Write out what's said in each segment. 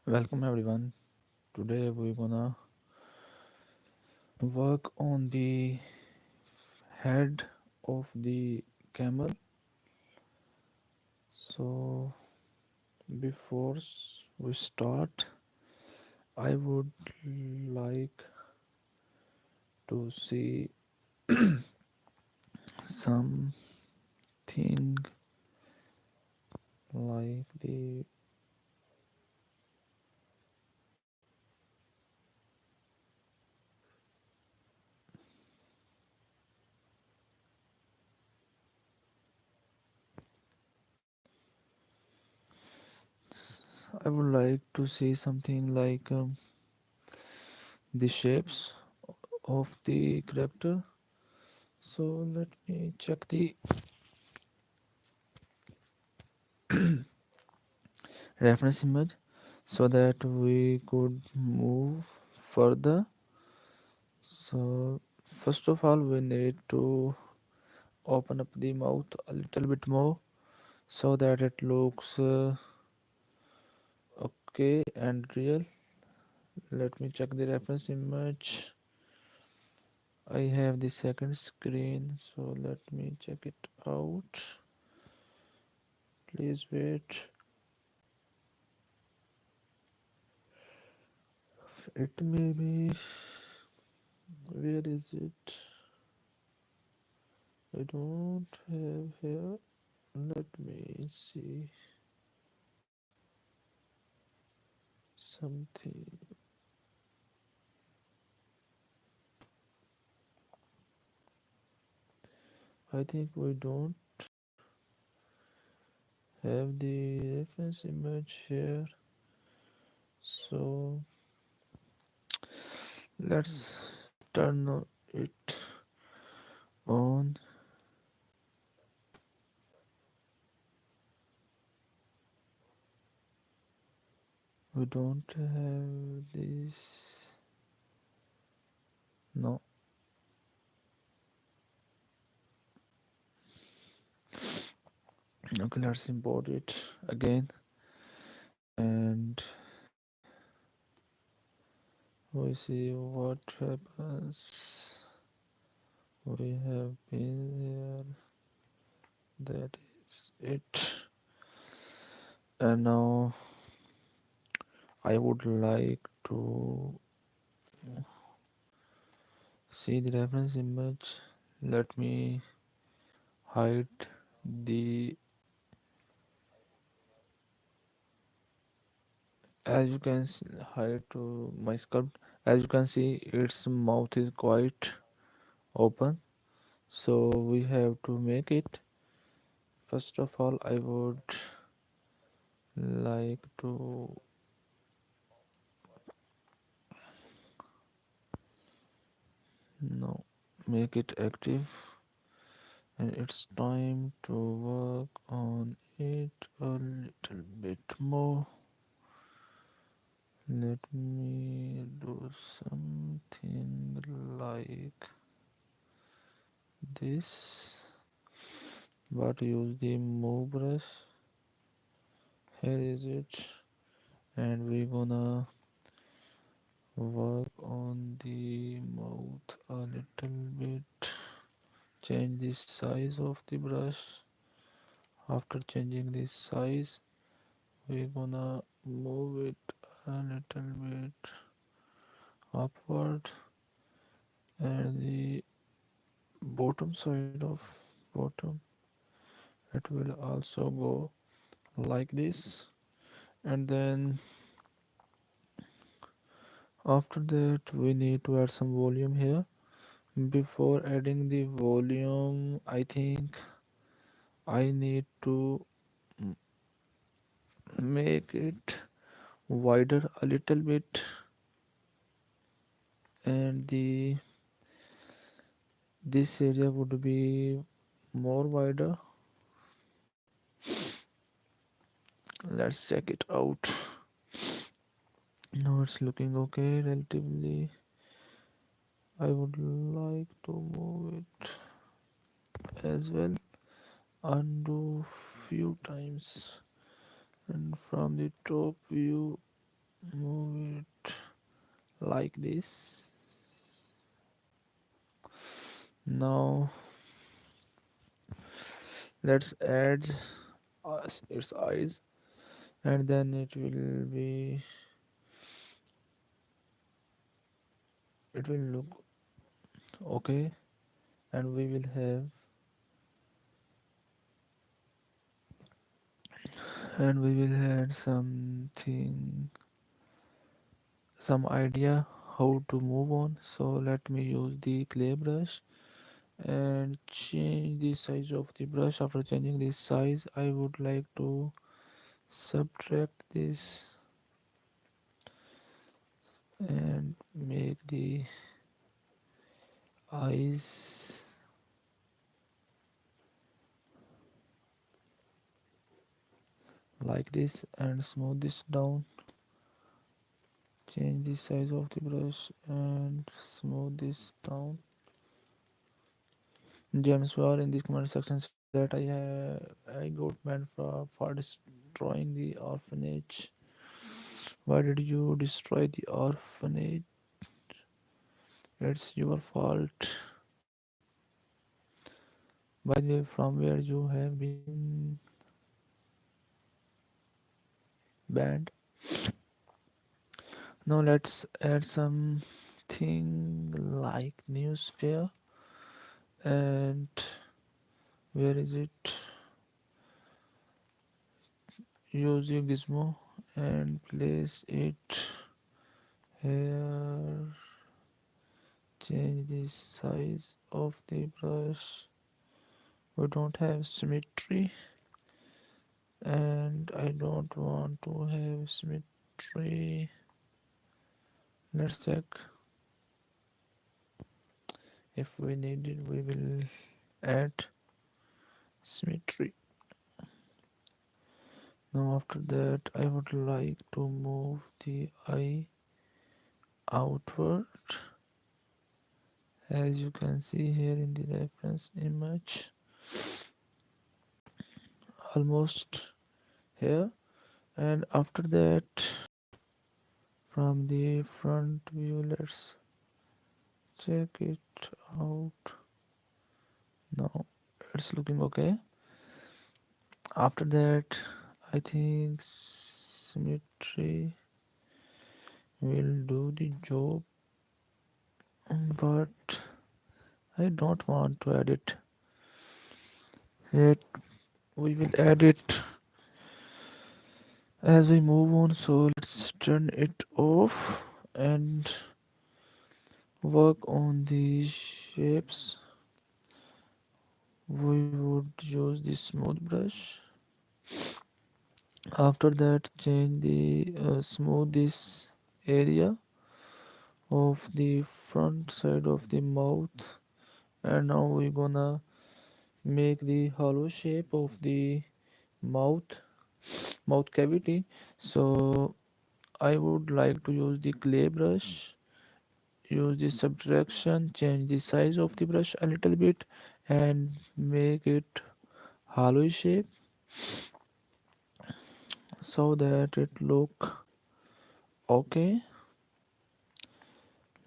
Welcome everyone. Today we're gonna work on the head of the camel. So before we start, I would like to see something like the I would like to see something like the shapes of the character. So let me check the reference image so that we could move further. So first of all we need to open up the mouth a little bit more so that it looks okay and real. Let me check the reference image. I have the second screen, so let me check it out. Please wait. It may be, where is it? I don't have here. Let me see something. I think we don't have the reference image here. So let's turn it on. We don't have this. No. Okay, let's import it again. And we see what happens. We have been here. That is it. And now I would like to see the reference image. Let me hide the, as you can see, hide to my sculpt. As you can see, its mouth is quite open, so we have to make it. First of all, I would like to now make it active, and it's time to work on it a little bit more. Let me do something like this, but use the move brush. Here is it, and we're gonna work on the mouth a little bit. Change the size of the brush. After changing the size, we're gonna move it a little bit upward, and the bottom side of bottom, it will also go like this. And then after that we need to add some volume here. Before adding the volume, I think I need to make it wider a little bit, and the this area would be more wider. Let's check it out. Now it's looking okay relatively. I would like to move it as well. Undo few times, and from the top view like this. Now let's add its eyes, and then it will look okay, and we will add some idea how to move on. So let me use the clay brush and change the size of the brush. After changing the size, I would like to subtract this and make the eyes like this and smooth this down. Change the size of the brush and smooth this down. James War in this comment section said that I got banned for destroying the orphanage. Why did you destroy the orphanage? It's your fault. By the way, from where you have been banned. Now let's add something like newsfare. And where is it? Use your gizmo and place it here. Change the size of the brush. We don't have symmetry, and I don't want to have symmetry. Let's check. If we need it, we will add symmetry. Now after that, I would like to move the eye outward, as you can see here in the reference image, almost here. And after that, from the front view, let's check it out. Now it's looking okay. After that, I think symmetry will do the job, but I don't want to edit it. We will add it as we move on. So let's turn it off and work on the shapes. We would use the smooth brush. After that, change the smooth this area of the front side of the mouth, and now we're gonna make the hollow shape of the mouth mouth cavity. So I would like to use the clay brush, use the subtraction, change the size of the brush a little bit, and make it hollow shape so that it look okay.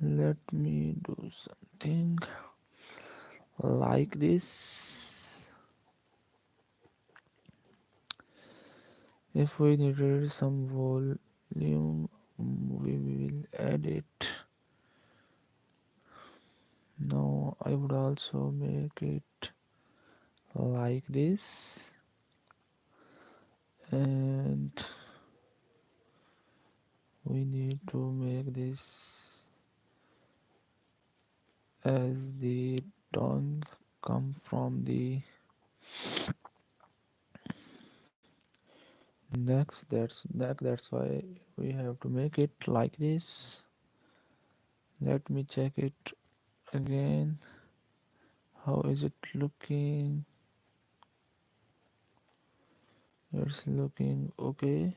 Let me do something like this. If we needed some volume, we will add it. Now I would also make it like this, and we need to make this as the tongue come from the next. That's why we have to make it like this. Let me check it again. How is it looking? It's looking okay.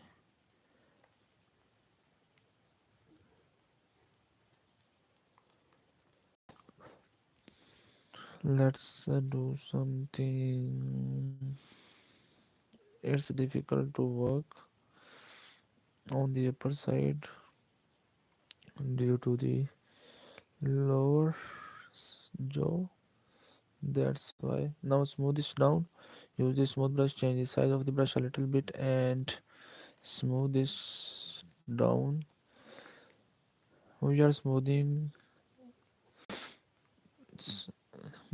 Let's do something. It's difficult to work on the upper side due to the lower jaw. That's why. Now smooth this down. Use the smooth brush, change the size of the brush a little bit and smooth this down. We are smoothing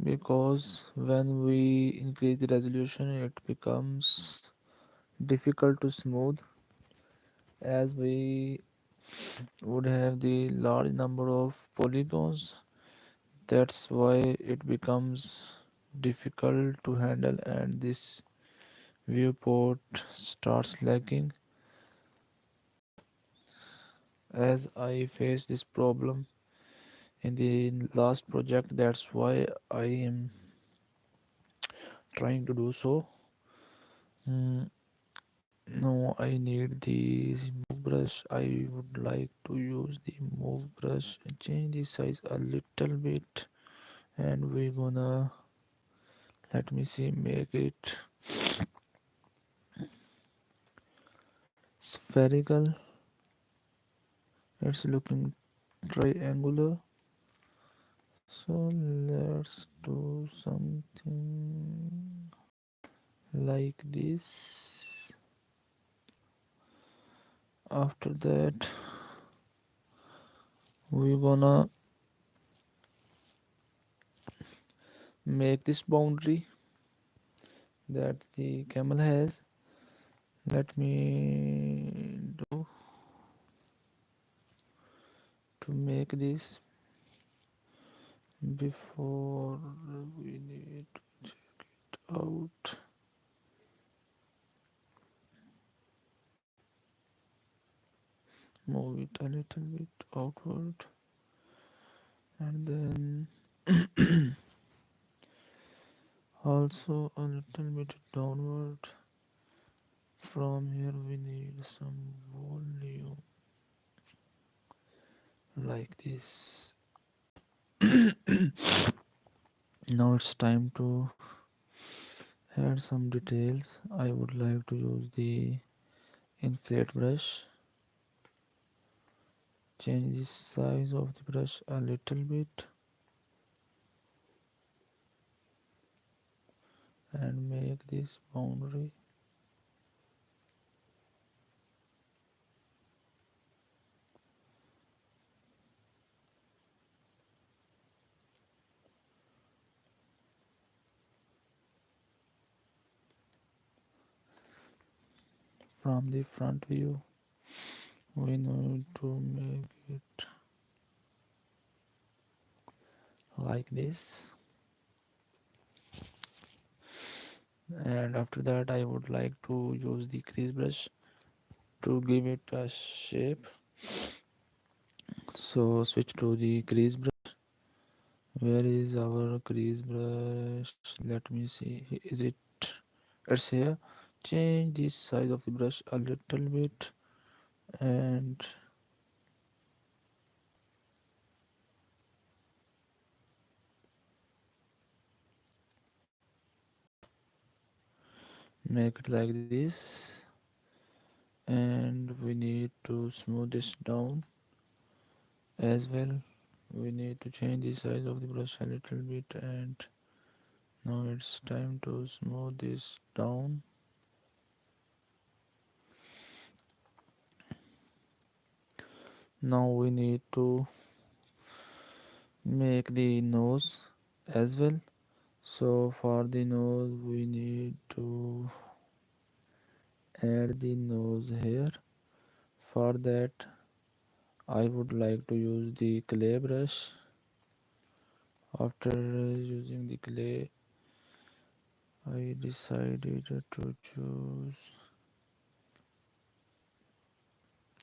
because when we increase the resolution it becomes difficult to smooth, as we would have the large number of polygons. That's why it becomes difficult to handle and this viewport starts lagging. As I faced this problem in the last project, that's why I am trying to do so. Mm, no, I need the move brush. I would like to use the move brush and change the size a little bit, and we're gonna, let me see, make it spherical. It's looking triangular, so let's do something like this. After that, we're gonna make this boundary that the camel has. Let me do to make this. Before we need to check it out, move it a little bit outward, and then also a little bit downward. From here we need some volume like this. Now it's time to add some details. I would like to use the inflate brush, change the size of the brush a little bit and make this boundary. From the front view we need to make it like this, and after that I would like to use the crease brush to give it a shape. So switch to the crease brush. Where is our crease brush? Let me see. Is it? It's here. Change the size of the brush a little bit and make it like this. And we need to smooth this down as well. We need to change the size of the brush a little bit, and now it's time to smooth this down. Now we need to make the nose as well. So for the nose we need to add the nose here. For that I would like to use the clay brush. After using the clay I decided to choose,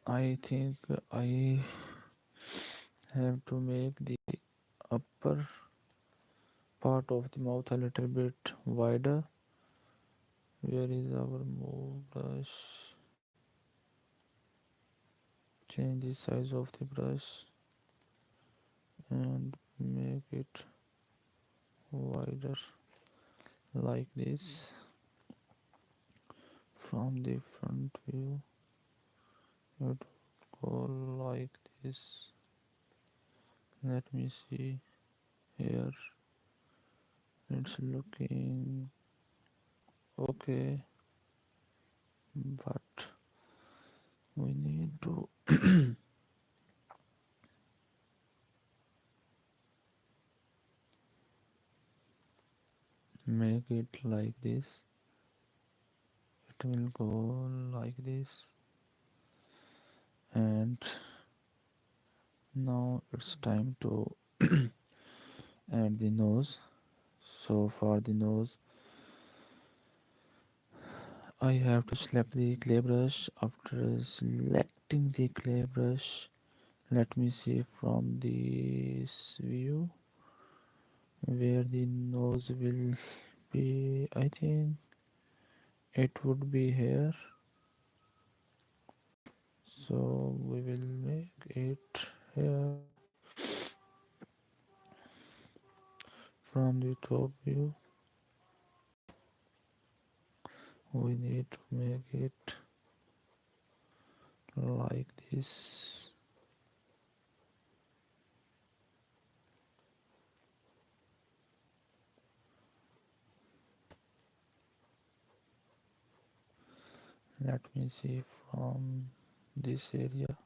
I think I have to make the upper part of the mouth a little bit wider. Where is our move brush? Change the size of the brush and make it wider like this. From the front view it would go like this. Let me see here. It's looking okay, but we need to make it like this. It will go like this, and now it's time to add the nose. So for the nose, I have to select the clay brush. After selecting the clay brush, let me see from this view where the nose will be. I think it would be here. So we will make it here from the top view. We need to make it like this. Let me see from this area.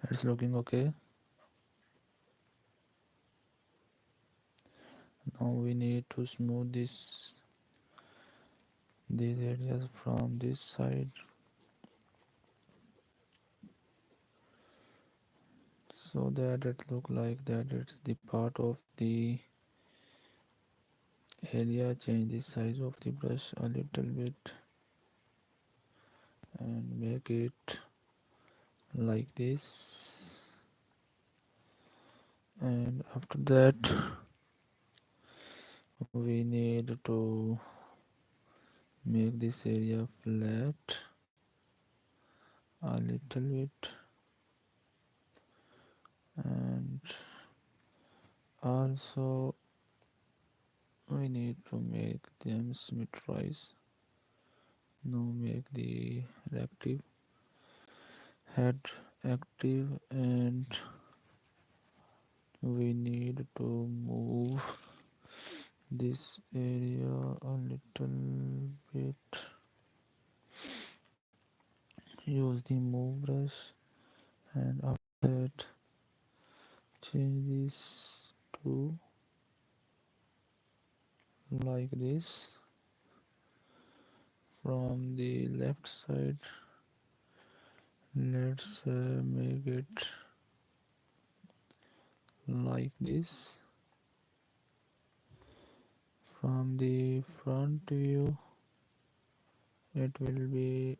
It's looking okay. Now we need to smooth these areas from this side so that it look like that it's the part of the area. Change the size of the brush a little bit and make it like this. And after that we need to make this area flat a little bit, and also we need to make them symmetrize. Now make the active head active, and we need to move this area a little bit. Use the move brush, and after that change this to like this. From the left side, let's make it like this. From the front view, it will be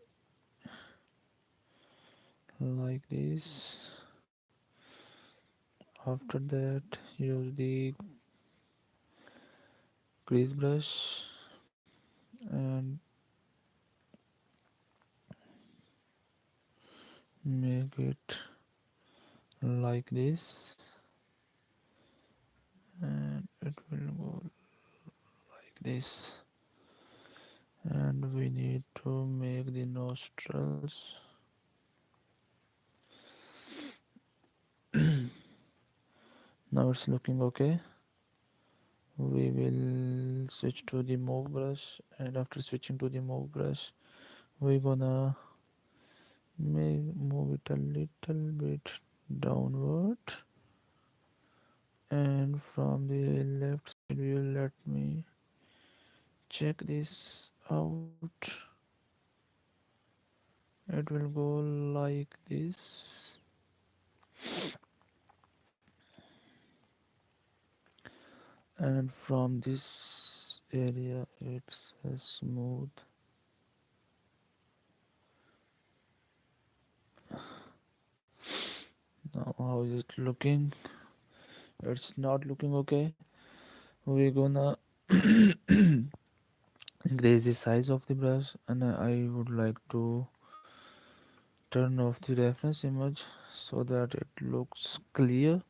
like this. After that, use the crease brush and make it like this, and it will go like this. And we need to make the nostrils. Now it's looking okay. We will switch to the move brush, and after switching to the move brush, we're gonna move it a little bit downward. And from the left side view, let me check this out. It will go like this, and from this area it's smooth. Now how is it looking? It's not looking okay. We're gonna increase the size of the brush, and I would like to turn off the reference image so that it looks clear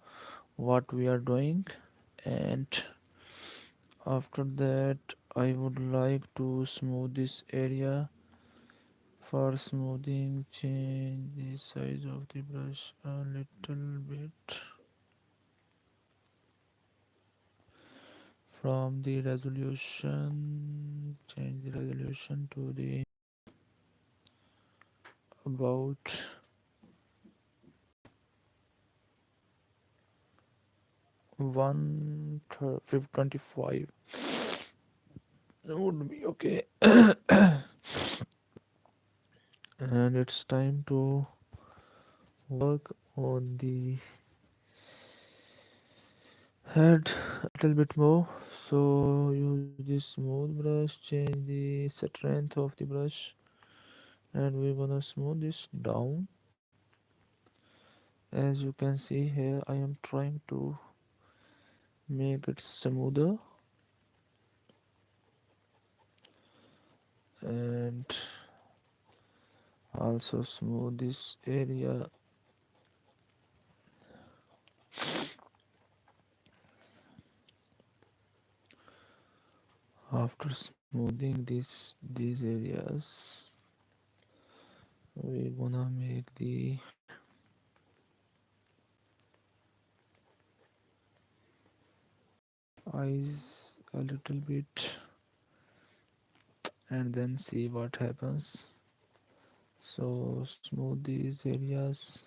what we are doing. And after that I would like to smooth this area For smoothing, change the size of the brush a little bit. From the resolution, change the resolution to the about 125 would be okay. And it's time to work on the head a little bit more. So use this smooth brush, change the strength of the brush, and we're gonna smooth this down. As you can see here, I am trying to make it smoother, and also smooth this area. After smoothing these areas, we're gonna make the eyes a little bit and then see what happens. So smooth these areas.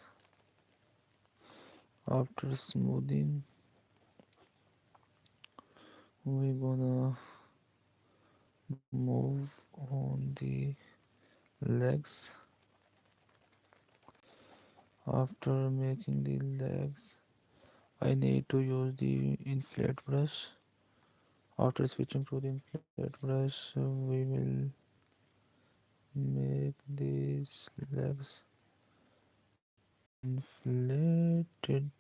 After smoothing, we're gonna move on the legs. After making the legs, I need to use the inflate brush. After switching to the inflate brush, we will make these legs inflated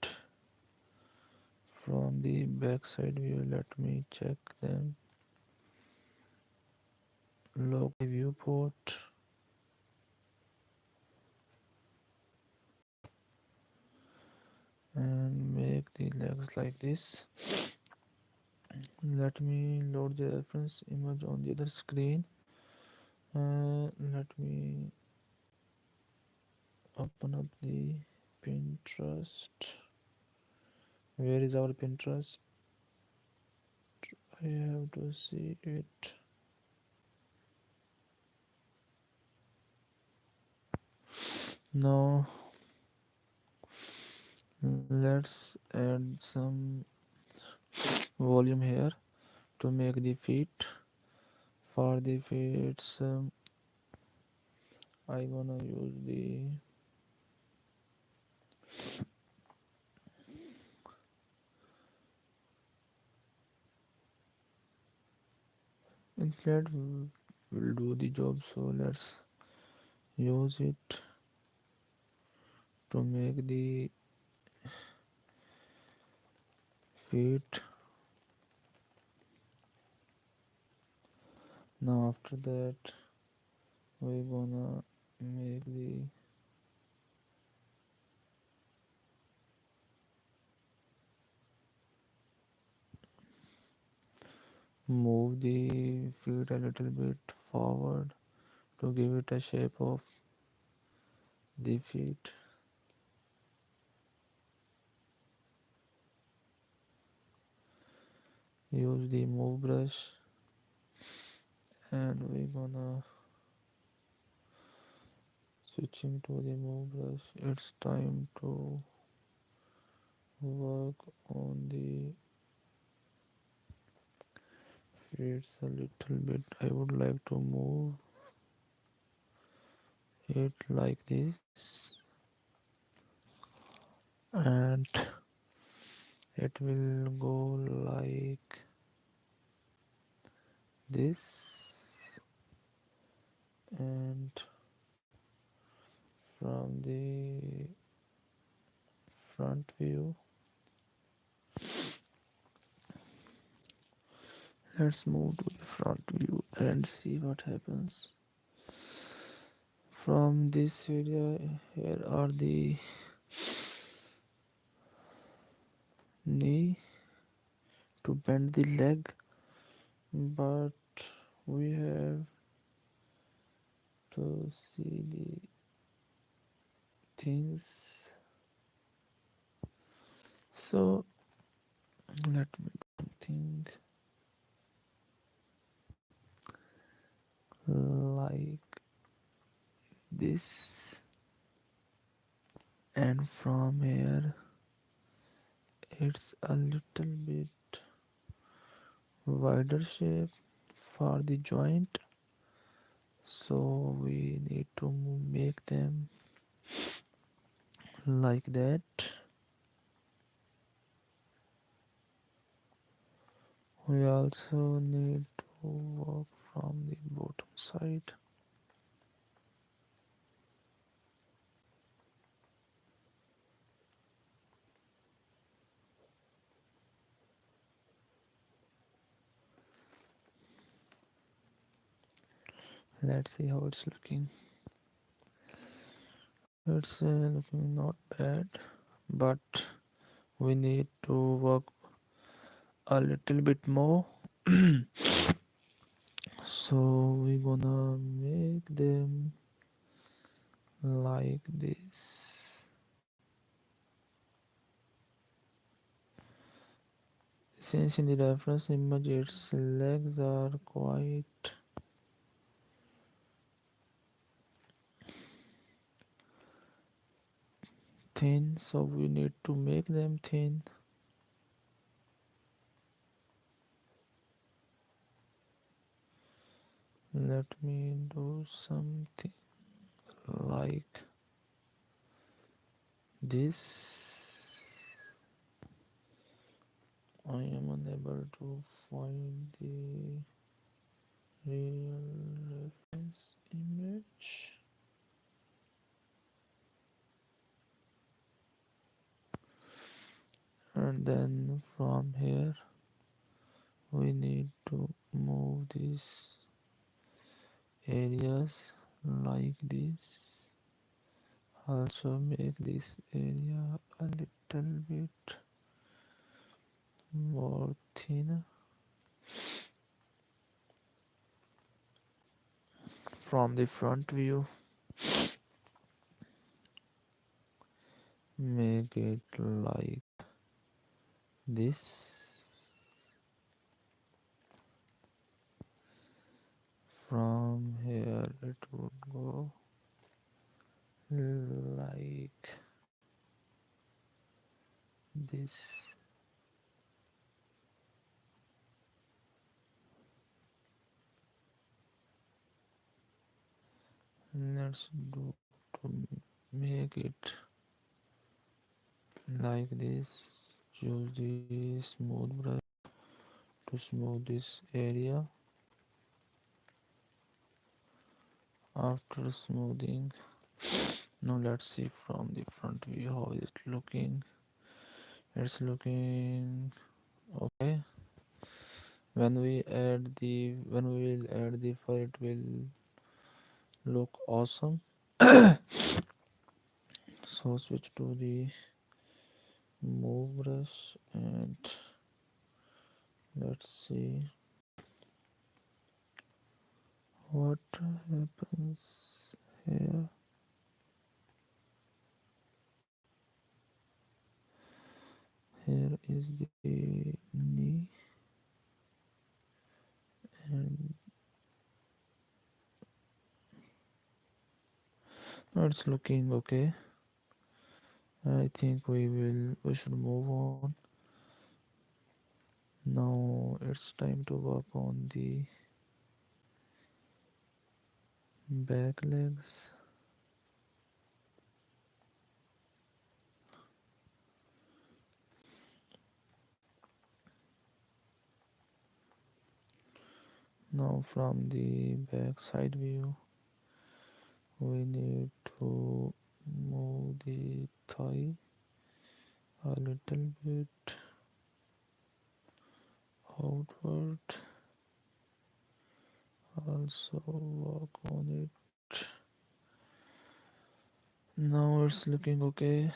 from the back side view. Let me check them. Lock the viewport and make the legs like this. Let me load the reference image on the other screen. Let me open up the Pinterest. Where is our Pinterest? I have to see it. Now let's add some volume here to make the feet. For the feet, I gonna use the inflate will do the job, so let's use it to make the feet. Now after that, we're gonna make the move the feet a little bit forward to give it a shape of the feet. Use the move brush, and we're gonna switching to the move brush. It's time to work on the feet a little bit. I would like to move it like this, and it will go like this. And from the front view, let's move to the front view and see what happens. From this area, here are the knee to bend the leg, but we have to see the things. So let me do something like this, and from here it's a little bit wider shape for the joint, so we need to make them like that. We also need to work from the bottom side. Let's see how it's looking. It's looking not bad, but we need to work a little bit more. So we're gonna make them like this. Since in the reference image its legs are quite thin, so we need to make them thin. Let me do something like this. I am unable to find the real reference image. And then from here we need to move these areas like this. Also make this area a little bit more thinner. From the front view, make it like this. From here it would go like this. Let's do to make it like this. Use the smooth brush to smooth this area. After smoothing, now let's see from the front view how it's looking. It's looking okay. When we will add the fur, it will look awesome. So switch to the move brush and let's see what happens here. Here is the knee, and it's looking okay. I think we should move on. Now it's time to work on the back legs. Now from the back side view, we need to move the thigh a little bit outward. Also work on it. Now it's looking okay.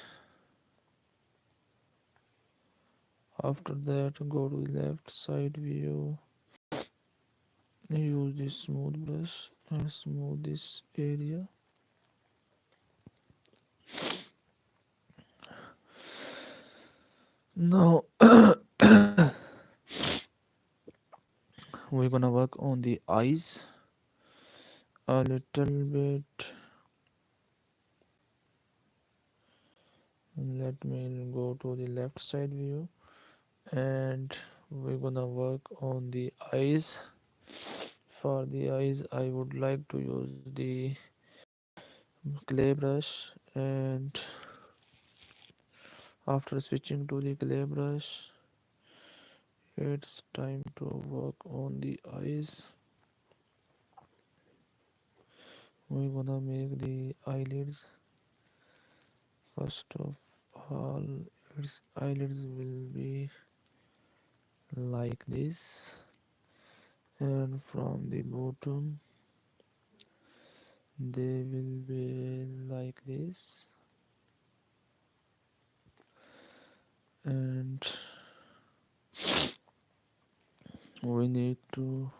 After that, go to the left side view. Use this smooth brush and smooth this area. Now we're gonna work on the eyes a little bit. Let me go to the left side view, and we're gonna work on the eyes. For the eyes I would like to use the clay brush, and after switching to the clay brush, it's time to work on the eyes. We're gonna make the eyelids. First of all, its eyelids will be like this, and from the bottom they will be like this, and we need to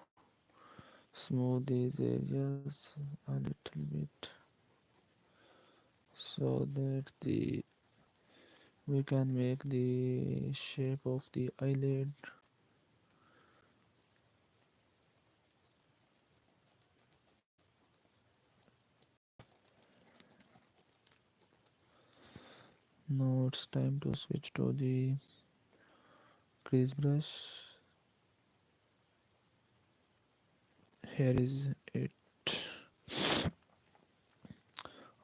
smooth these areas a little bit so that the we can make the shape of the eyelid. Now it's time to switch to the crease brush. Here is it.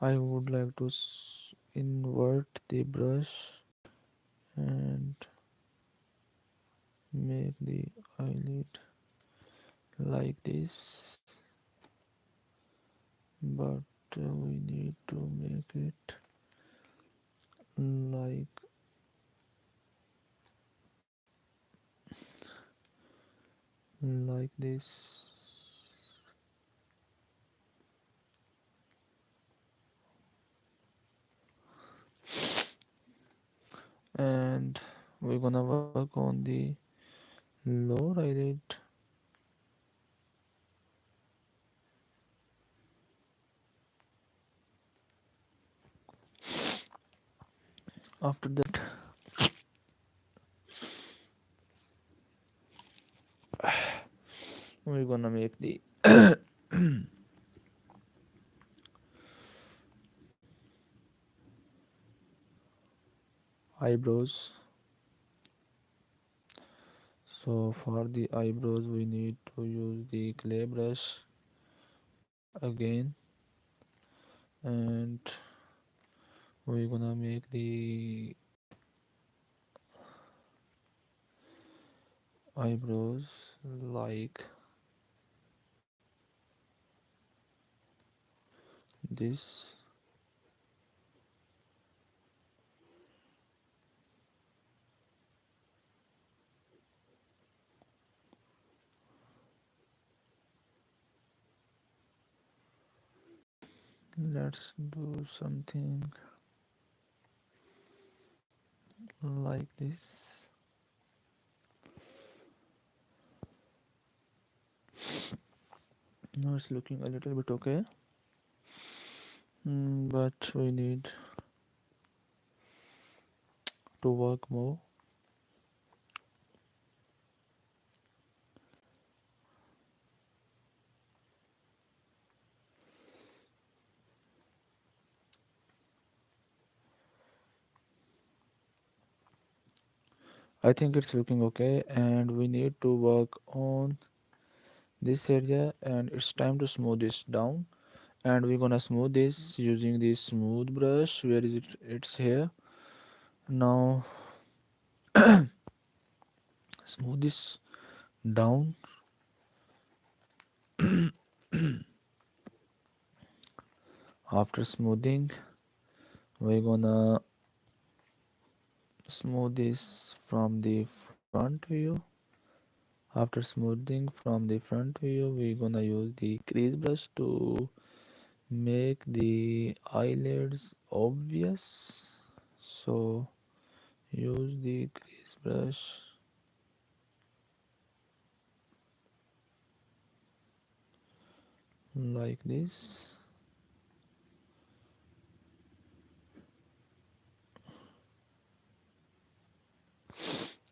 I would like to invert the brush and make the eyelid like this, but we need to make it like this, and we're gonna work on the lower eyelid. After that, we're gonna make the eyebrows. So for the eyebrows we need to use the clay brush again, and we're gonna make the eyebrows like this. Let's do something like this. Now it's looking a little bit okay. But we need to work more. I think it's looking okay, and we need to work on this area, and it's time to smooth this down. And we're gonna smooth this using this smooth brush. Where is it? It's here. Now smooth this down. After smoothing, we're gonna smooth this from the front view. After smoothing from the front view, we're gonna use the crease brush to make the eyelids obvious. So use the crease brush. like this.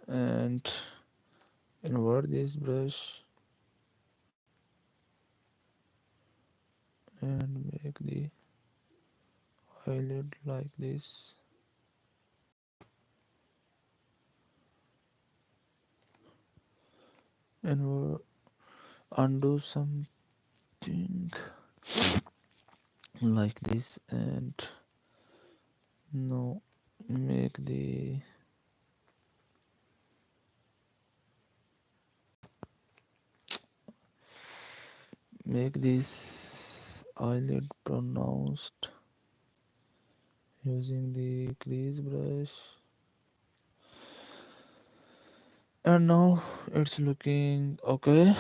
And invert this brush and make the eyelid like this. And we'll undo something like this, and now make the make this eyelid pronounced using the crease brush. And now it's looking okay,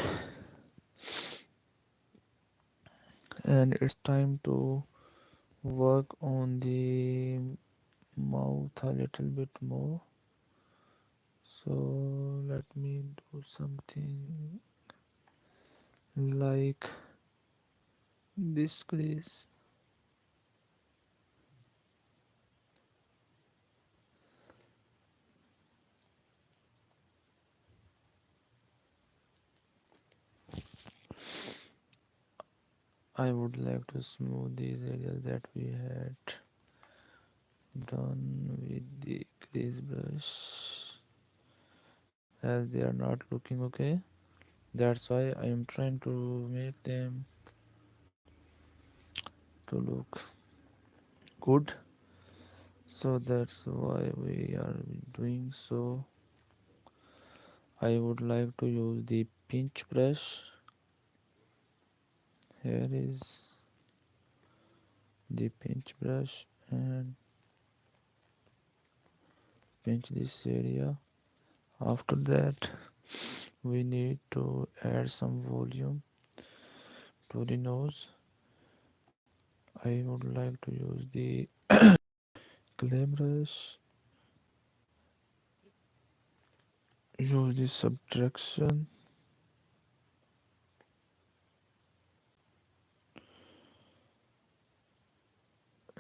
and it's time to work on the mouth a little bit more. So let me do something like this crease. I would like to smooth these areas that we had done with the crease brush, as they are not looking okay. That's why I am trying to make them to look good. So that's why we are doing so. I would like to use the pinch brush. Here is the pinch brush, and pinch this area. After that, we need to add some volume to the nose. I would like to use the clay brush, use the subtraction,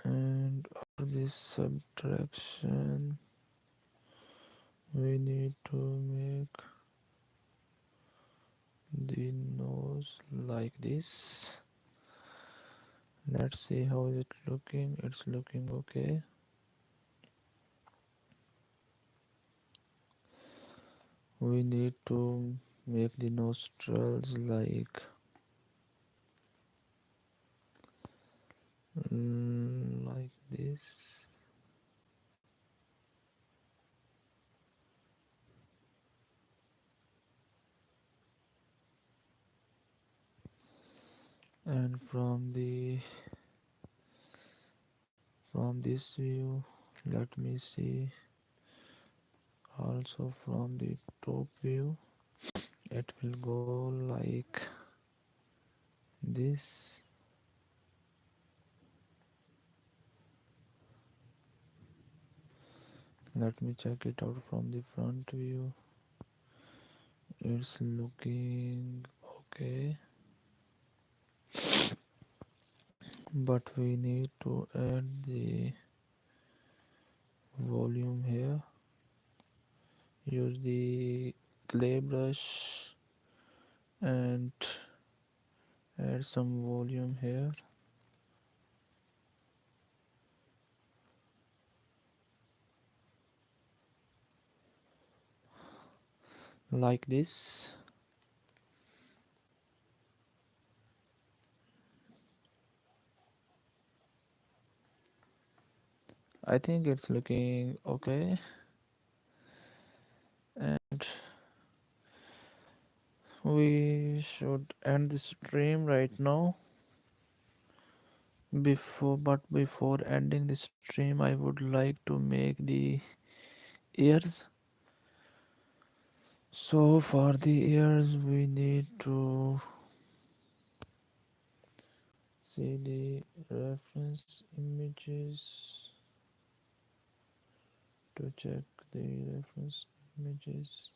and after this subtraction, we need to make the nose like this. Let's see how is it looking. It's looking okay. We need to make the nostrils like this. And from this view, let me see, also from the top view, it will go like this. Let me check it out from the front view. It's looking okay, but we need to add the volume here. Use the clay brush and add some volume here, like this. I think it's looking okay, and we should end the stream right now. Before ending the stream, I would like to make the ears. So for the ears, we need to see the reference images to check the reference images.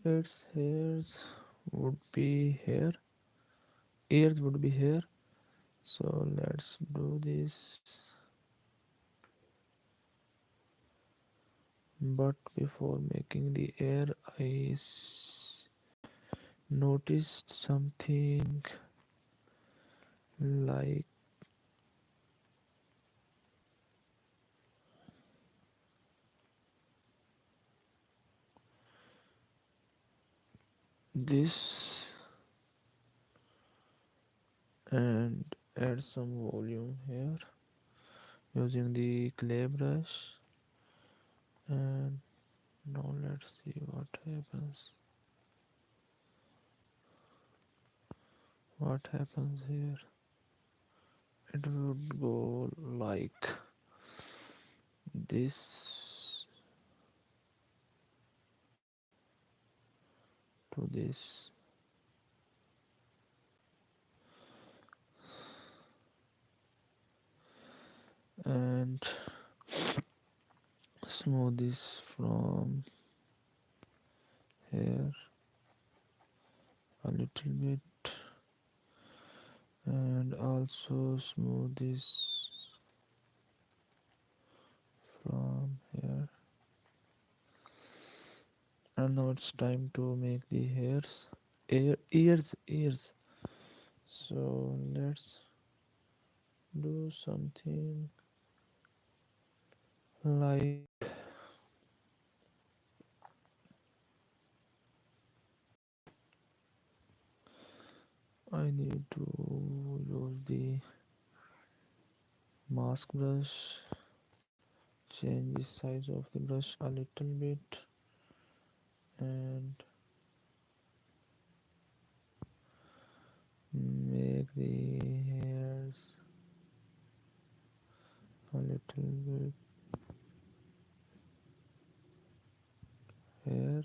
Its hairs would be here, ears would be here. So let's do this. But before making the ear, noticed something like this and add some volume here using the clay brush. And now let's see what happens here. It would go like this to this. And smooth this from here a little bit, and also smooth this from here. And now it's time to make the hairs, ears. So let's do something like I need to use the mask brush, change the size of the brush a little bit, and make the hairs a little bit here.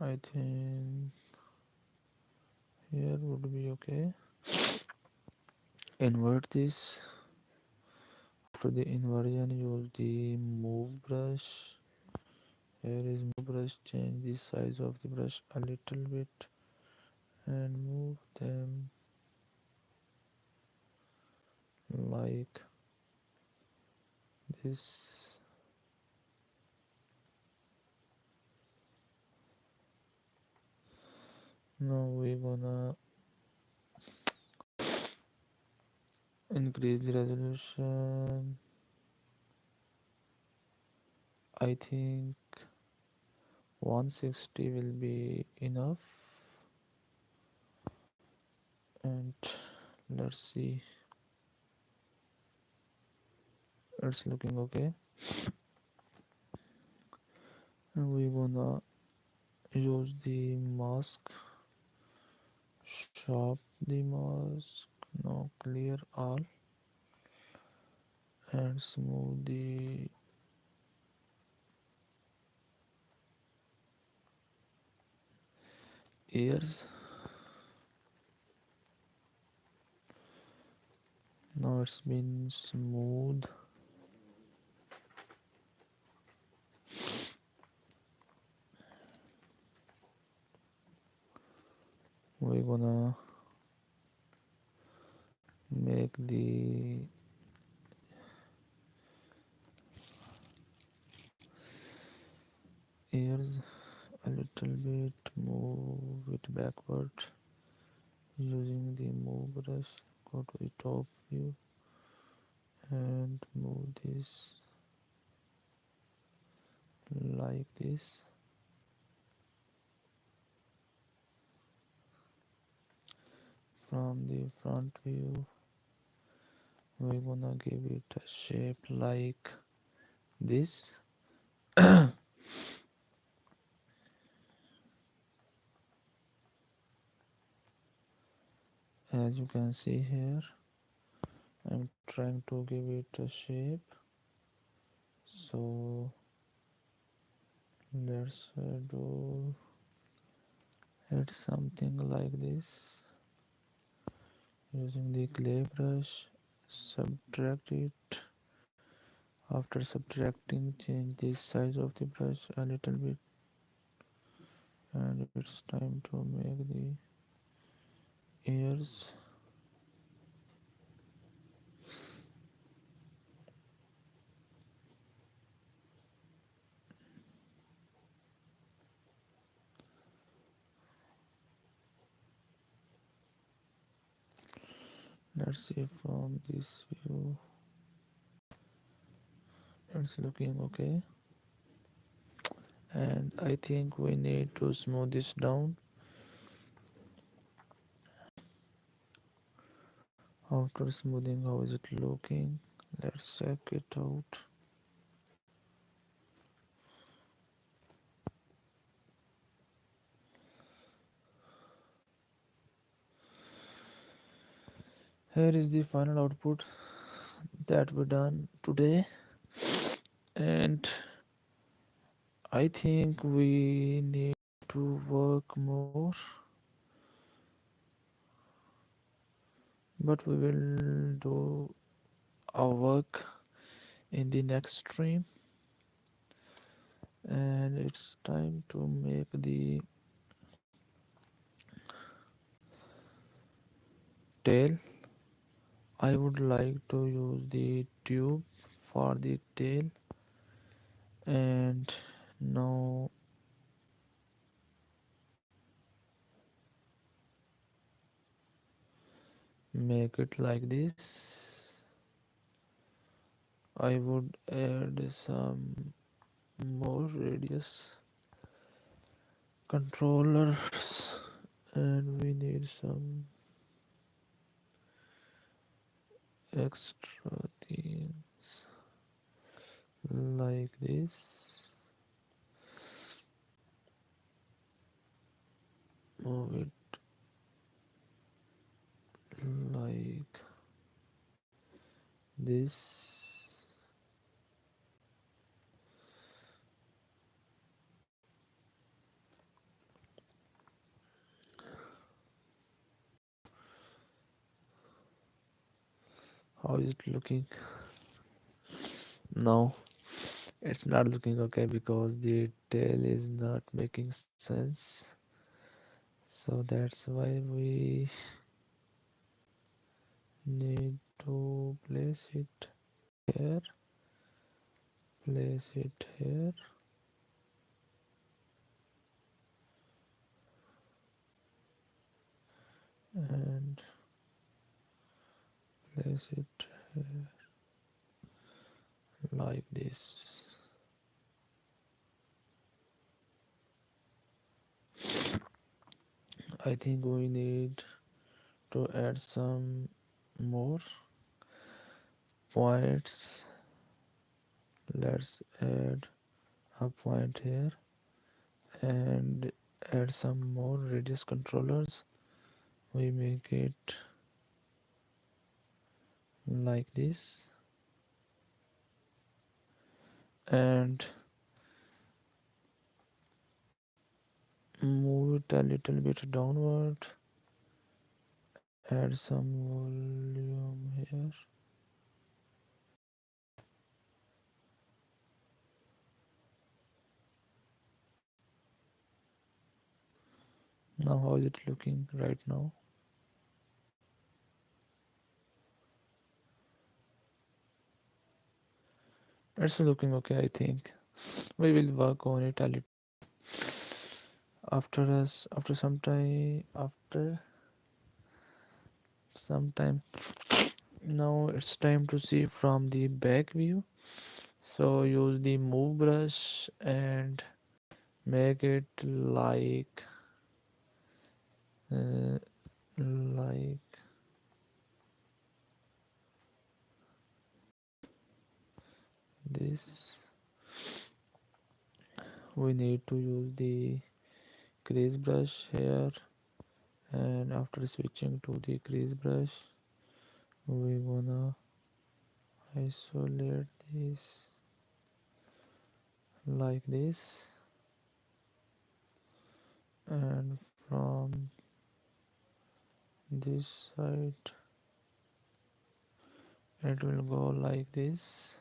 I think here would be okay. Invert this. After the inversion, use the move brush. Here is move brush. Change the size of the brush a little bit and move them like this. Now we're gonna increase the resolution. I think 160 will be enough. And let's see, it's looking okay. And we gonna use the mask, sharp the mask, now clear all, and smooth the ears. Now it's been smooth. We're gonna make the ears a little bit, move it backward using the move brush. Go to the top view and move this like this. From the front view, we're gonna give it a shape like this. As you can see here, I'm trying to give it a shape. So let's do it something like this. Using the clay brush, subtract it. After subtracting, change the size of the brush a little bit, and it's time to make the ears. Let's see from this view. It's looking okay, and I think we need to smooth this down. After smoothing, how is it looking? Let's check it out. Here is the final output that we done today, and I think we need to work more, but we will do our work in the next stream. And it's time to make the tail. I would like to use the tube for the tail, and now make it like this. I would add some more radius controllers, and we need some extra things like this. Move it like this. How is it looking now? It's not looking okay because the tail is not making sense. So that's why we need to place it here, place it here, and place it here like this. I think we need to add some more points. Let's add a point here and add some more radius controllers. We make it like this and move it a little bit downward. Add some volume here. Now how is it looking right now? It's looking okay, I think. We will work on it a little after some time. Now it's time to see from the back view. So use the move brush and make it uh, like this. We need to use the crease brush here, and after switching to the crease brush we gonna isolate this like this, and from this side It will go like this.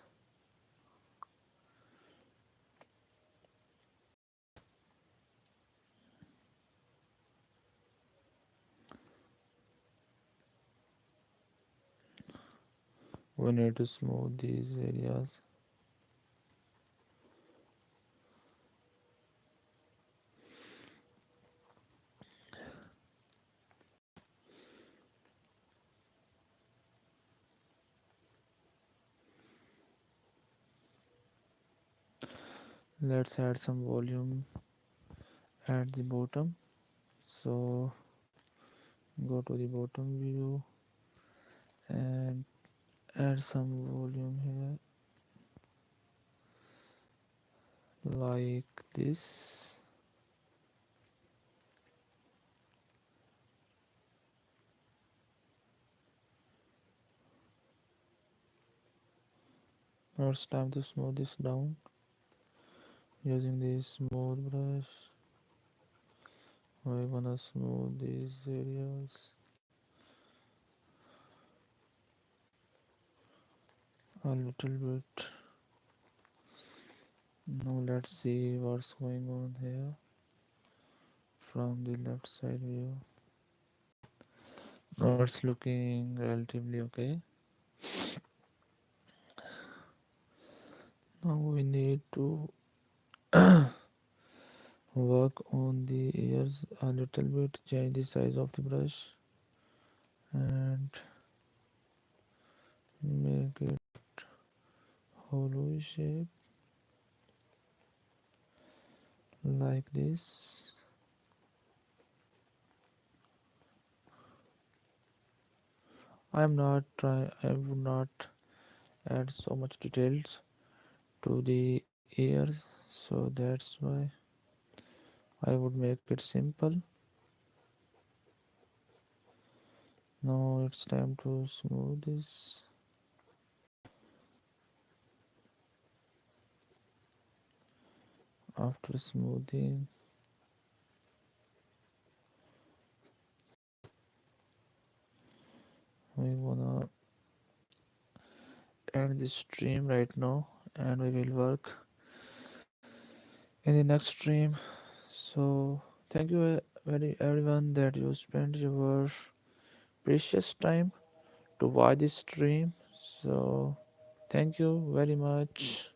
We need to smooth these areas. Let's add some volume at the bottom. So go to the bottom view and add some volume here like this. Now it's time to smooth this down using this smooth brush. We're gonna smooth these areas a little bit. Now let's see what's going on here from the left side view. Now it's looking relatively okay. Now we need to work on the ears a little bit, change the size of the brush and make it hollow shape like this. I would not add so much details to the ears, so that's why I would make it simple. Now it's time to smooth this. After smoothing, we wanna end this stream right now and we will work in the next stream. So thank you very everyone that you spent your precious time to watch this stream. So thank you very much.